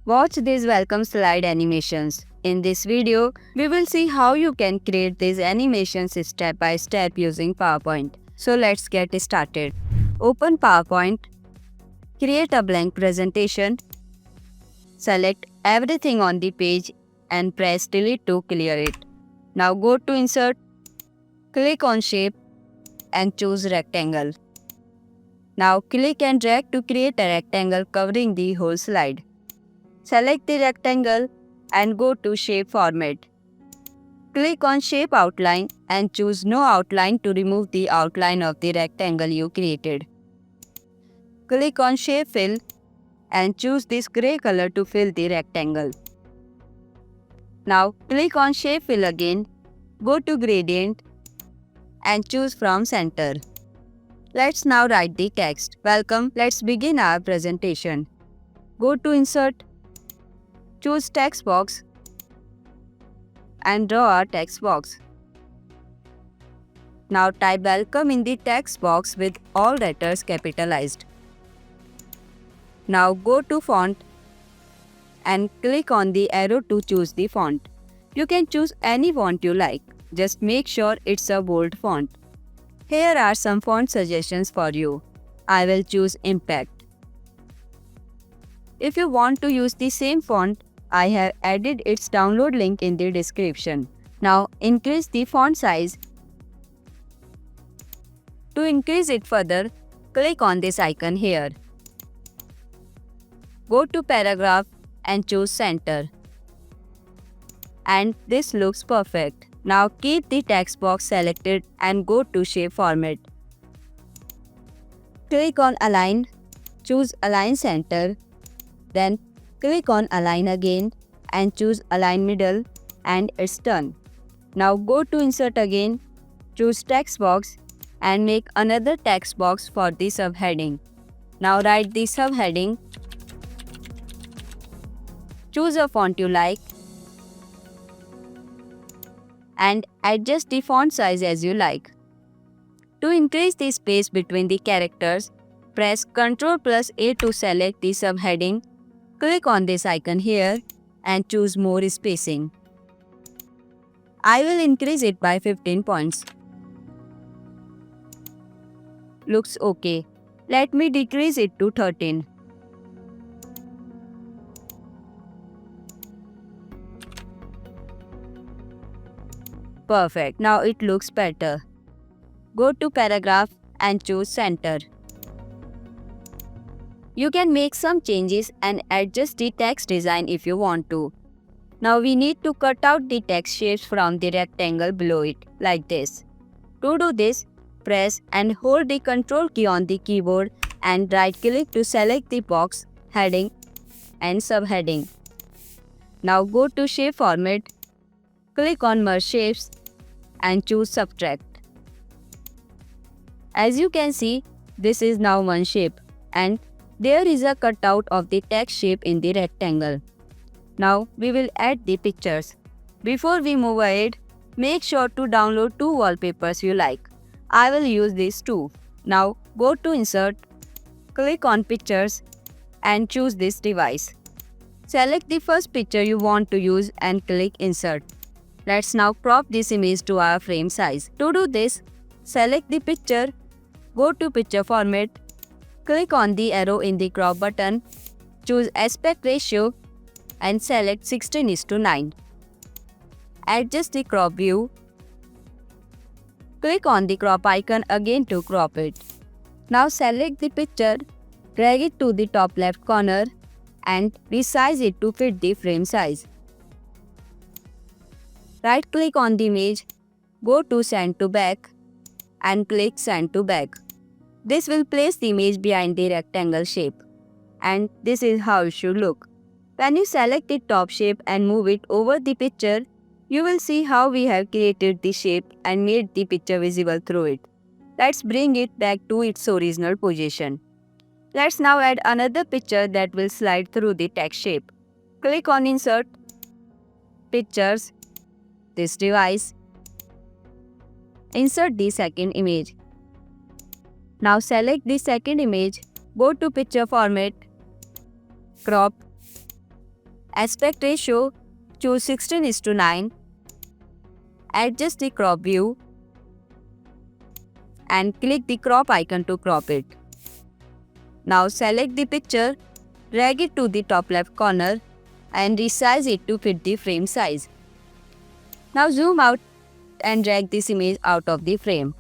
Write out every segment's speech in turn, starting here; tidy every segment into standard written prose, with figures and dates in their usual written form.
Watch these welcome slide animations. In this video, we will see how you can create these animations step by step using PowerPoint. So let's get started. Open PowerPoint, create a blank presentation, select everything on the page and press delete to clear it. Now go to Insert, click on Shape and choose Rectangle. Now click and drag to create a rectangle covering the whole slide. Select the rectangle and go to Shape Format. Click on Shape Outline and choose No Outline to remove the outline of the rectangle you created. Click on Shape Fill and choose this gray color to fill the rectangle. Now click on Shape Fill again, go to Gradient and choose from Center. Let's now write the text. Welcome, let's begin our presentation. Go to Insert, choose Text Box and draw a text box. Now type welcome in the text box with all letters capitalized. Now go to Font and click on the arrow to choose the font. You can choose any font you like, just make sure it's a bold font. Here are some font suggestions for you. I will choose Impact. If you want to use the same font, I have added its download link in the description. Now increase the font size. To increase it further, click on this icon here. Go to Paragraph and choose Center. And this looks perfect. Now keep the text box selected and go to Shape Format. Click on Align, choose Align Center, then click on Align again and choose Align Middle and it's done. Now go to Insert again, choose Text Box and make another text box for the subheading. Now write the subheading. Choose a font you like and adjust the font size as you like. To increase the space between the characters, press Ctrl+A to select the subheading. Click on this icon here and choose More Spacing. I will increase it by 15 points. Looks okay. Let me decrease it to 13. Perfect. Now it looks better. Go to Paragraph and choose Center. You can make some changes and adjust the text design if you want to. Now we need to cut out the text shapes from the rectangle below it, like this. To do this, press and hold the Ctrl key on the keyboard and right-click to select the box, heading and subheading. Now go to Shape Format, click on Merge Shapes and choose Subtract. As you can see, this is now one shape and there is a cutout of the text shape in the rectangle. Now we will add the pictures. Before we move ahead, make sure to download 2 wallpapers you like. I will use these 2. Now go to Insert, click on Pictures and choose this device. Select the first picture you want to use and click Insert. Let's now crop this image to our frame size. To do this, select the picture, go to Picture Format, click on the arrow in the crop button, choose Aspect Ratio and select 16:9. Adjust the crop view. Click on the crop icon again to crop it. Now select the picture, drag it to the top left corner and resize it to fit the frame size. Right-click on the image, go to Send to Back and click Send to Back. This will place the image behind the rectangle shape. And this is how it should look. When you select the top shape and move it over the picture, you will see how we have created the shape and made the picture visible through it. Let's bring it back to its original position. Let's now add another picture that will slide through the text shape. Click on Insert, Pictures, this device. Insert the second image. Now select the second image, go to Picture Format, Crop, Aspect ratio, choose 16:9. Adjust the crop view and click the crop icon to crop it. Now select the picture, drag it to the top left corner and resize it to fit the frame size. Now zoom out and drag this image out of the frame.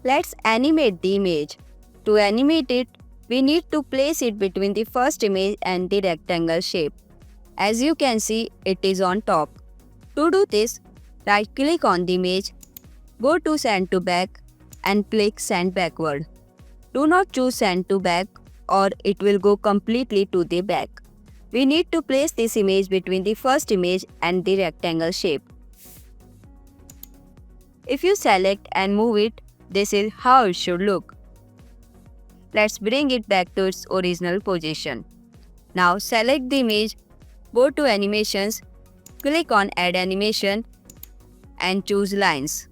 Let's animate the image. To animate it, we need to place it between the first image and the rectangle shape. As you can see, it is on top. To do this, right-click on the image, go to Send to Back and click Send Backward. Do not choose Send to Back or it will go completely to the back. We need to place this image between the first image and the rectangle shape. If you select and move it, this is how it should look. Let's bring it back to its original position. Now select the image, go to Animations, click on Add Animation and choose Lines.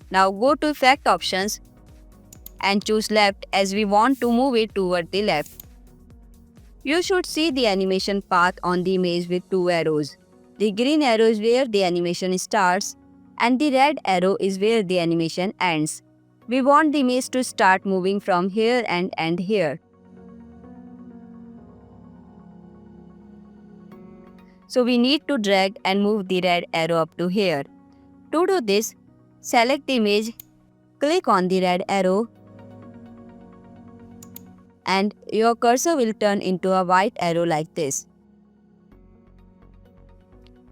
Now go to Effect Options and choose Left as we want to move it toward the left. You should see the animation path on the image with two arrows. The green arrow is where the animation starts and the red arrow is where the animation ends. We want the image to start moving from here and end here. So we need to drag and move the red arrow up to here. To do this, select the image, click on the red arrow and your cursor will turn into a white arrow like this.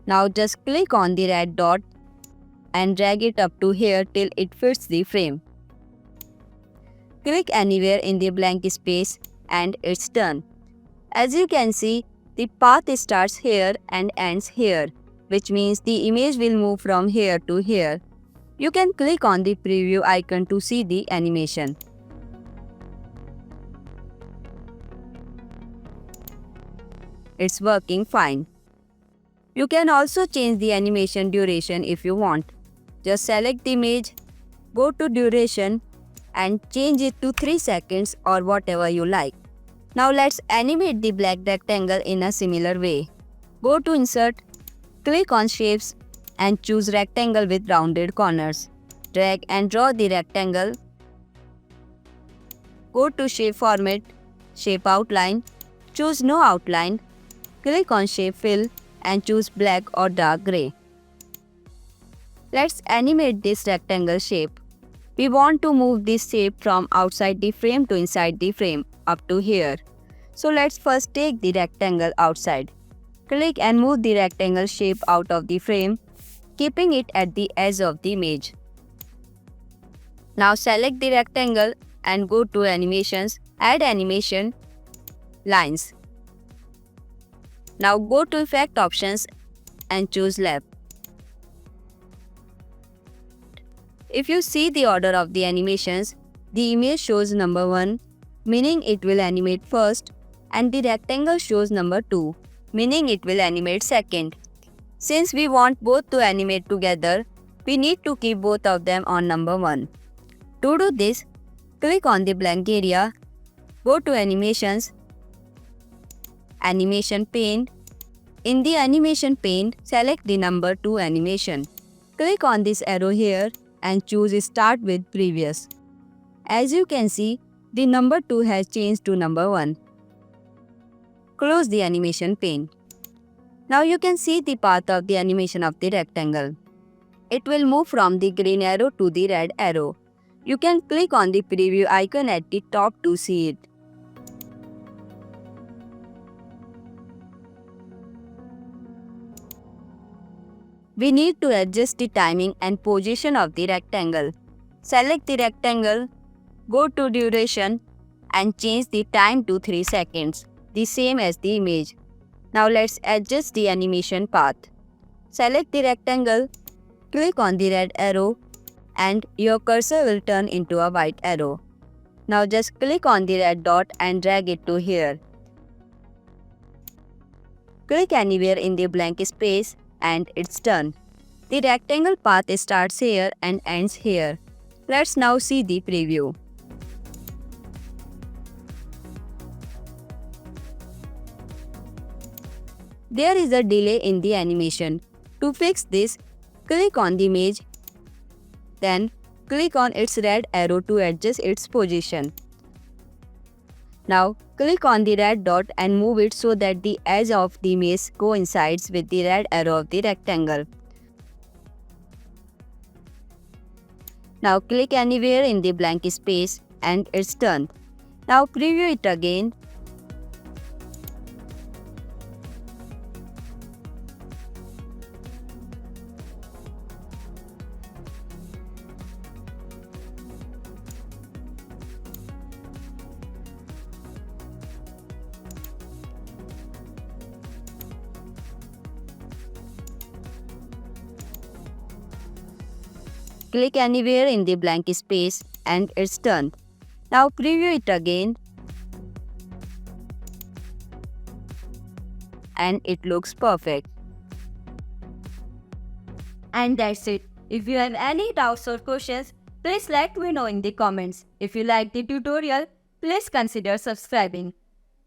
Now just click on the red dot and drag it up to here till it fits the frame. Click anywhere in the blank space and it's done. As you can see, the path starts here and ends here, which means the image will move from here to here. You can click on the preview icon to see the animation. It's working fine. You can also change the animation duration if you want. Just select the image, go to duration and change it to 3 seconds or whatever you like. Now let's animate the black rectangle in a similar way. Go to Insert, click on Shapes and choose Rectangle with rounded corners. Drag and draw the rectangle. Go to Shape Format, Shape Outline, choose No Outline, click on Shape Fill and choose black or dark gray. Let's animate this rectangle shape. We want to move this shape from outside the frame to inside the frame up to here. So let's first take the rectangle outside. Click and move the rectangle shape out of the frame, keeping it at the edge of the image. Now select the rectangle and go to Animations, Add Animation, Lines. Now go to Effect Options and choose Left. If you see the order of the animations, the image shows number 1, meaning it will animate first, and the rectangle shows number 2, meaning it will animate second. Since we want both to animate together, we need to keep both of them on number 1. To do this, click on the blank area, go to Animations, Animation Pane. In the Animation Pane, select the number 2 animation. Click on this arrow here and choose Start with Previous. As you can see, the number 2 has changed to number 1. Close the animation pane. Now you can see the path of the animation of the rectangle. It will move from the green arrow to the red arrow. You can click on the preview icon at the top to see it. We need to adjust the timing and position of the rectangle. Select the rectangle, go to duration and change the time to 3 seconds, the same as the image. Now let's adjust the animation path. Select the rectangle, click on the red arrow and your cursor will turn into a white arrow. Now just click on the red dot and drag it to here. Click anywhere in the blank space and it's done. The rectangle path starts here and ends here. Let's now see the preview. there is a delay in the animation. To fix this, click on the image, then click on its red arrow to adjust its position. Now click on the red dot and move it so that the edge of the image coincides with the red arrow of the rectangle. Now click anywhere in the blank space and it's done. Now preview it again. Click anywhere in the blank space and it's done. Now preview it again. And it looks perfect. And that's it. If you have any doubts or questions, please let me know in the comments. If you like the tutorial, please consider subscribing.